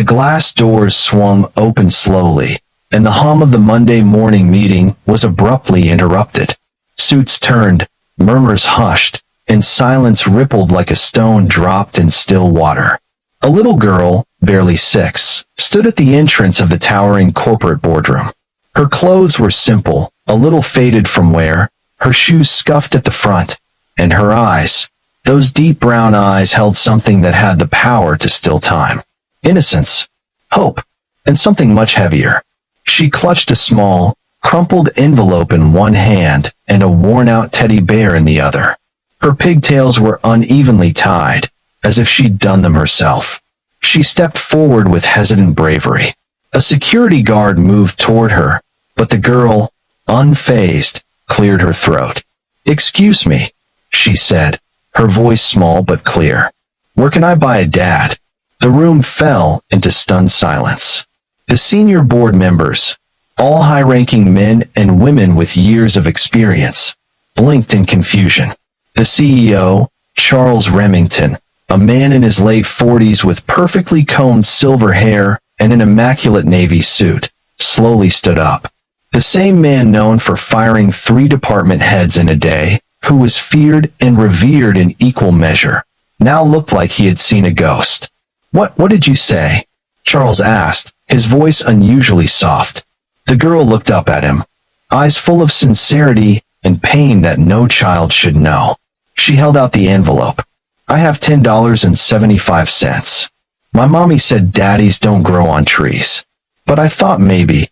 The glass doors swung open slowly, and the hum of the Monday morning meeting was abruptly interrupted. Suits turned, murmurs hushed, and silence rippled like a stone dropped in still water. A little girl, barely 6, stood at the entrance of the towering corporate boardroom. Her clothes were simple, a little faded from wear, her shoes scuffed at the front, and her eyes, those deep brown eyes, held something that had the power to still time. Innocence, hope, and something much heavier. She clutched a small, crumpled envelope in one hand and a worn-out teddy bear in the other. Her pigtails were unevenly tied, as if she'd done them herself. She stepped forward with hesitant bravery. A security guard moved toward her, but the girl, unfazed, cleared her throat. "Excuse me," she said, her voice small but clear. "Where can I buy a dad?" The room fell into stunned silence. The senior board members, all high-ranking men and women with years of experience, blinked in confusion. The CEO, Charles Remington, a man in his late 40s with perfectly combed silver hair and an immaculate navy suit, slowly stood up. The same man known for firing 3 department heads in a day, who was feared and revered in equal measure, now looked like he had seen a ghost. What did you say?" Charles asked, his voice unusually soft. The girl looked up at him, eyes full of sincerity and pain that no child should know. She held out the envelope. "I have $10.75. My mommy said daddies don't grow on trees. But I thought maybe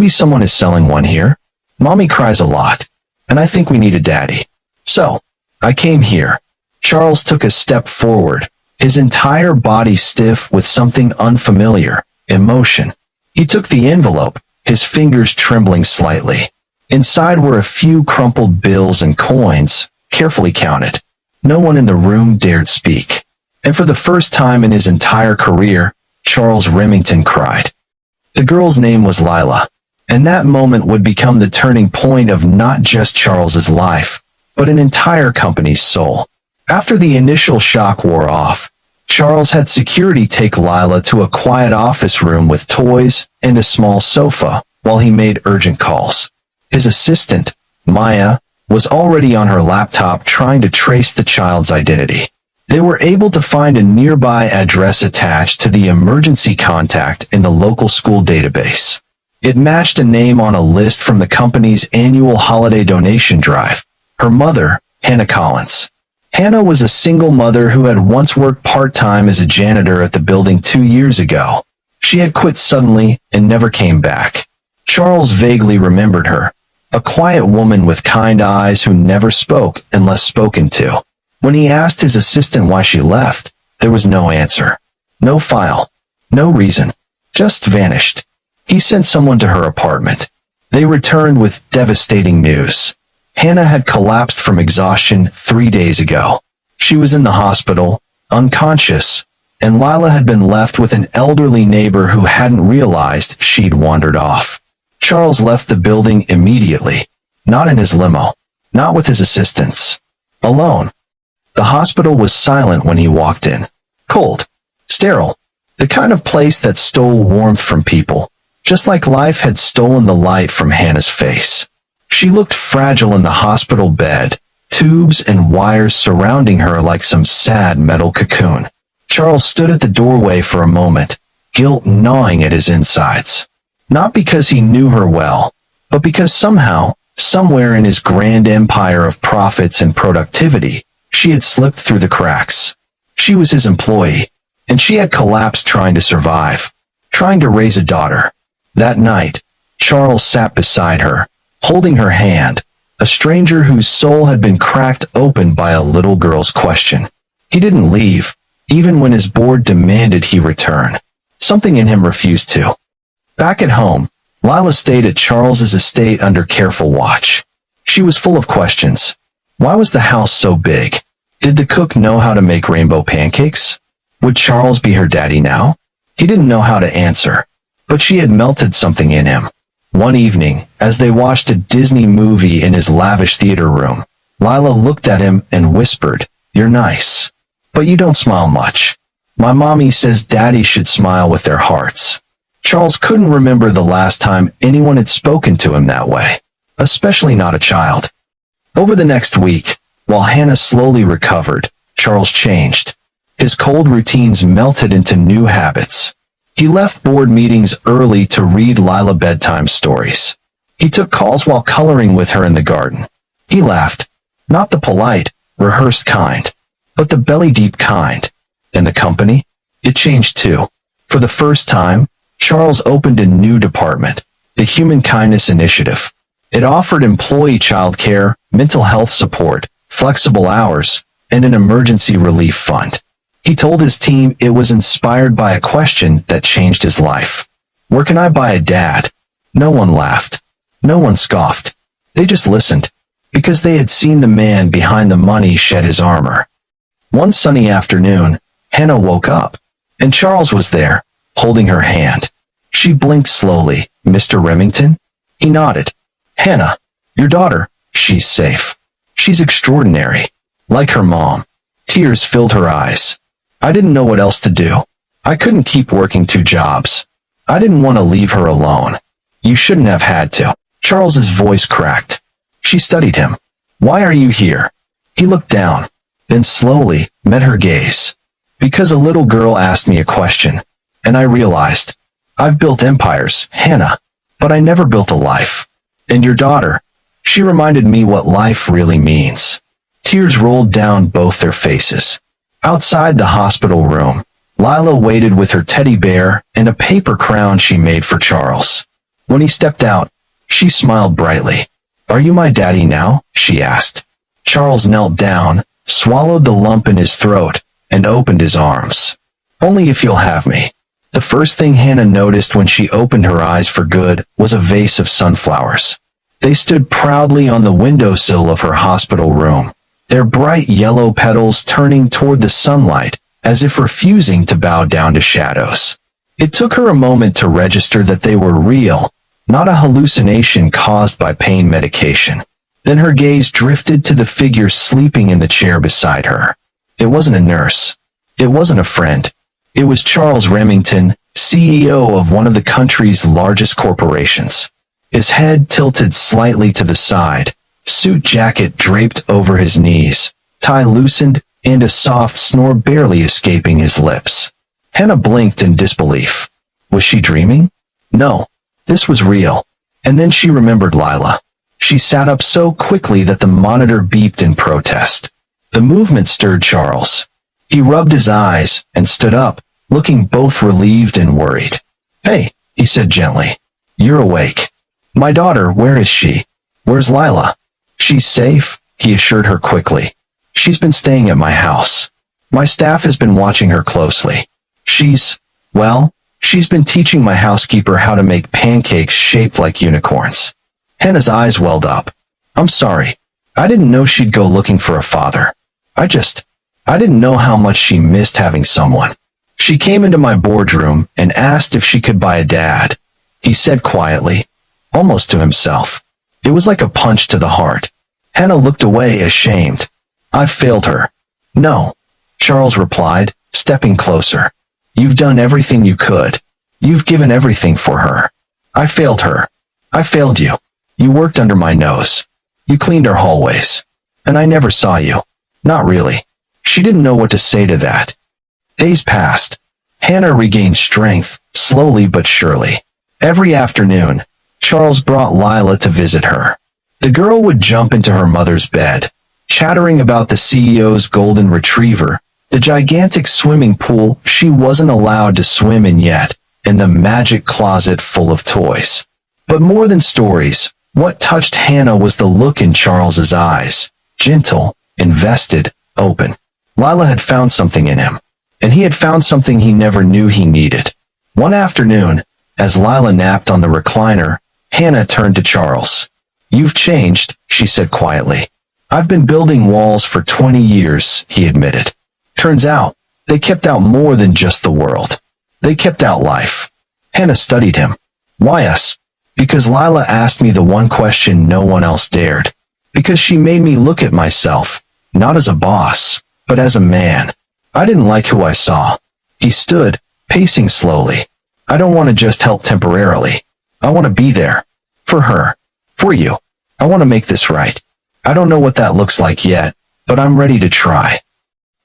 someone is selling one here. Mommy cries a lot, and I think we need a daddy. So, I came here." Charles took a step forward, his entire body stiff with something unfamiliar, emotion. He took the envelope, his fingers trembling slightly. Inside were a few crumpled bills and coins, carefully counted. No one in the room dared speak. And for the first time in his entire career, Charles Remington cried. The girl's name was Lila, and that moment would become the turning point of not just Charles's life, but an entire company's soul. After the initial shock wore off, Charles had security take Lila to a quiet office room with toys and a small sofa while he made urgent calls. His assistant, Maya, was already on her laptop trying to trace the child's identity. They were able to find a nearby address attached to the emergency contact in the local school database. It matched a name on a list from the company's annual holiday donation drive. Her mother, Hannah Collins. Hannah was a single mother who had once worked part-time as a janitor at the building 2 years ago. She had quit suddenly and never came back. Charles vaguely remembered her, a quiet woman with kind eyes who never spoke unless spoken to. When he asked his assistant why she left, there was no answer. No file. No reason. Just vanished. He sent someone to her apartment. They returned with devastating news. Hannah had collapsed from exhaustion 3 days ago. She was in the hospital, unconscious, and Lila had been left with an elderly neighbor who hadn't realized she'd wandered off. Charles left the building immediately. Not in his limo. Not with his assistants. Alone. The hospital was silent when he walked in. Cold. Sterile. The kind of place that stole warmth from people, just like life had stolen the light from Hannah's face. She looked fragile in the hospital bed, tubes and wires surrounding her like some sad metal cocoon. Charles stood at the doorway for a moment, guilt gnawing at his insides. Not because he knew her well, but because somehow, somewhere in his grand empire of profits and productivity, she had slipped through the cracks. She was his employee, and she had collapsed trying to survive, trying to raise a daughter. That night, Charles sat beside her, holding her hand, a stranger whose soul had been cracked open by a little girl's question. He didn't leave, even when his board demanded he return. Something in him refused to. Back at home, Lila stayed at Charles's estate under careful watch. She was full of questions. Why was the house so big? Did the cook know how to make rainbow pancakes? Would Charles be her daddy now? He didn't know how to answer, but she had melted something in him. One evening, as they watched a Disney movie in his lavish theater room, Lila looked at him and whispered, "You're nice, but you don't smile much." My mommy says daddy should smile with their hearts. Charles couldn't remember the last time anyone had spoken to him that way, especially not a child. Over the next week, while Hannah slowly recovered, Charles changed. His cold routines melted into new habits. He left board meetings early to read Lila bedtime stories. He took calls while coloring with her in the garden. He laughed, not the polite, rehearsed kind, but the belly-deep kind. And the company? It changed too. For the first time, Charles opened a new department, the Human Kindness Initiative. It offered employee childcare, mental health support, flexible hours, and an emergency relief fund. He told his team it was inspired by a question that changed his life. Where can I buy a dad? No one laughed. No one scoffed. They just listened, because they had seen the man behind the money shed his armor. One sunny afternoon, Hannah woke up, and Charles was there, holding her hand. She blinked slowly. Mr. Remington? He nodded. Hannah, your daughter, she's safe. She's extraordinary. Like her mom. Tears filled her eyes. I didn't know what else to do. I couldn't keep working 2 jobs. I didn't want to leave her alone. You shouldn't have had to. Charles's voice cracked. She studied him. Why are you here? He looked down, then slowly met her gaze. Because a little girl asked me a question, and I realized, I've built empires, Hannah, but I never built a life. And your daughter, she reminded me what life really means. Tears rolled down both their faces. Outside the hospital room, Lila waited with her teddy bear and a paper crown she made for Charles. When he stepped out, she smiled brightly. Are you my daddy now? She asked. Charles knelt down, swallowed the lump in his throat, and opened his arms. Only if you'll have me. The first thing Hannah noticed when she opened her eyes for good was a vase of sunflowers. They stood proudly on the windowsill of her hospital room, their bright yellow petals turning toward the sunlight, as if refusing to bow down to shadows. It took her a moment to register that they were real, not a hallucination caused by pain medication. Then her gaze drifted to the figure sleeping in the chair beside her. It wasn't a nurse. It wasn't a friend. It was Charles Remington, CEO of one of the country's largest corporations. His head tilted slightly to the side, suit jacket draped over his knees, tie loosened, and a soft snore barely escaping his lips. Hannah blinked in disbelief. Was she dreaming? No, this was real. And then she remembered Lila. She sat up so quickly that the monitor beeped in protest. The movement stirred Charles. He rubbed his eyes and stood up, looking both relieved and worried. Hey, he said gently. You're awake. My daughter, where is she? Where's Lila? She's safe, he assured her quickly. She's been staying at my house. My staff has been watching her closely. She's been teaching my housekeeper how to make pancakes shaped like unicorns. Hannah's eyes welled up. I'm sorry. I didn't know she'd go looking for a father. I didn't know how much she missed having someone. She came into my boardroom and asked if she could buy a dad. He said quietly, almost to himself. It was like a punch to the heart. Hannah looked away ashamed. I failed her. No, Charles replied, stepping closer. You've done everything you could. You've given everything for her. I failed her. I failed you. You worked under my nose. You cleaned our hallways. And I never saw you. Not really. She didn't know what to say to that. Days passed. Hannah regained strength, slowly but surely. Every afternoon, Charles brought Lila to visit her. The girl would jump into her mother's bed, chattering about the CEO's golden retriever, the gigantic swimming pool she wasn't allowed to swim in yet, and the magic closet full of toys. But more than stories, what touched Hannah was the look in Charles's eyes, gentle, invested, open. Lila had found something in him, and he had found something he never knew he needed. One afternoon, as Lila napped on the recliner, Hannah turned to Charles. You've changed, she said quietly. I've been building walls for 20 years, he admitted. Turns out, they kept out more than just the world. They kept out life. Hannah studied him. Why us? Because Lila asked me the one question no one else dared. Because she made me look at myself, not as a boss, but as a man. I didn't like who I saw. He stood, pacing slowly. I don't want to just help temporarily. I want to be there. For her. For you. I want to make this right. I don't know what that looks like yet, but I'm ready to try.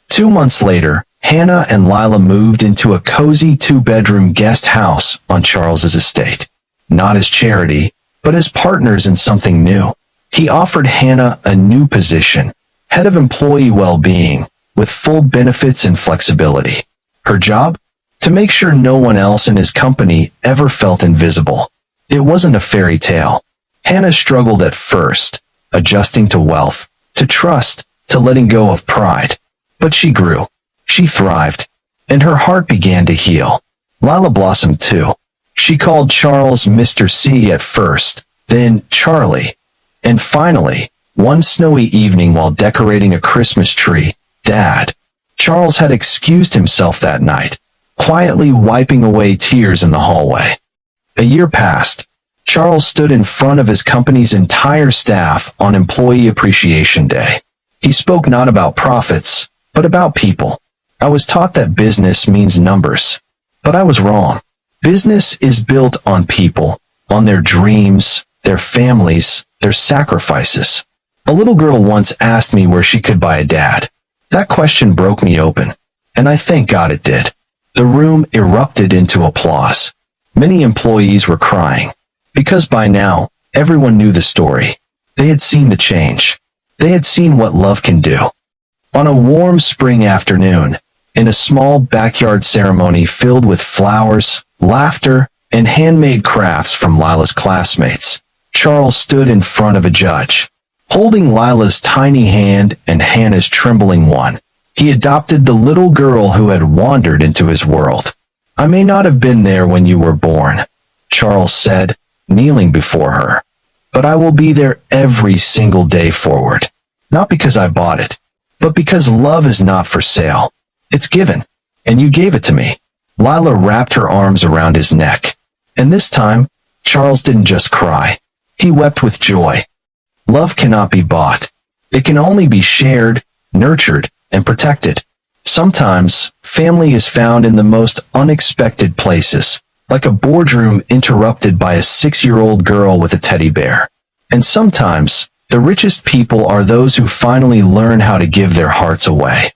2 months later, Hannah and Lila moved into a cozy 2-bedroom guest house on Charles's estate. Not as charity, but as partners in something new. He offered Hannah a new position, head of employee well-being, with full benefits and flexibility. Her job? To make sure no one else in his company ever felt invisible. It wasn't a fairy tale. Hannah struggled at first, adjusting to wealth, to trust, to letting go of pride. But she grew. She thrived. And her heart began to heal. Lila blossomed too. She called Charles Mr. C at first, then Charlie. And finally, one snowy evening while decorating a Christmas tree, Dad. Charles had excused himself that night, quietly wiping away tears in the hallway. A year passed. Charles stood in front of his company's entire staff on Employee Appreciation Day. He spoke not about profits, but about people. I was taught that business means numbers. But I was wrong. Business is built on people, on their dreams, their families, their sacrifices. A little girl once asked me where she could buy a dad. That question broke me open. And I thank God it did. The room erupted into applause. Many employees were crying. Because by now, everyone knew the story. They had seen the change. They had seen what love can do. On a warm spring afternoon, in a small backyard ceremony filled with flowers, laughter, and handmade crafts from Lila's classmates, Charles stood in front of a judge. Holding Lila's tiny hand and Hannah's trembling one, he adopted the little girl who had wandered into his world. I may not have been there when you were born, Charles said, kneeling before her. But I will be there every single day forward. Not because I bought it, but because love is not for sale. It's given, and you gave it to me. Lila wrapped her arms around his neck. And this time, Charles didn't just cry. He wept with joy. Love cannot be bought. It can only be shared, nurtured, and protected. Sometimes, family is found in the most unexpected places, like a boardroom interrupted by a 6-year-old girl with a teddy bear. And sometimes, the richest people are those who finally learn how to give their hearts away.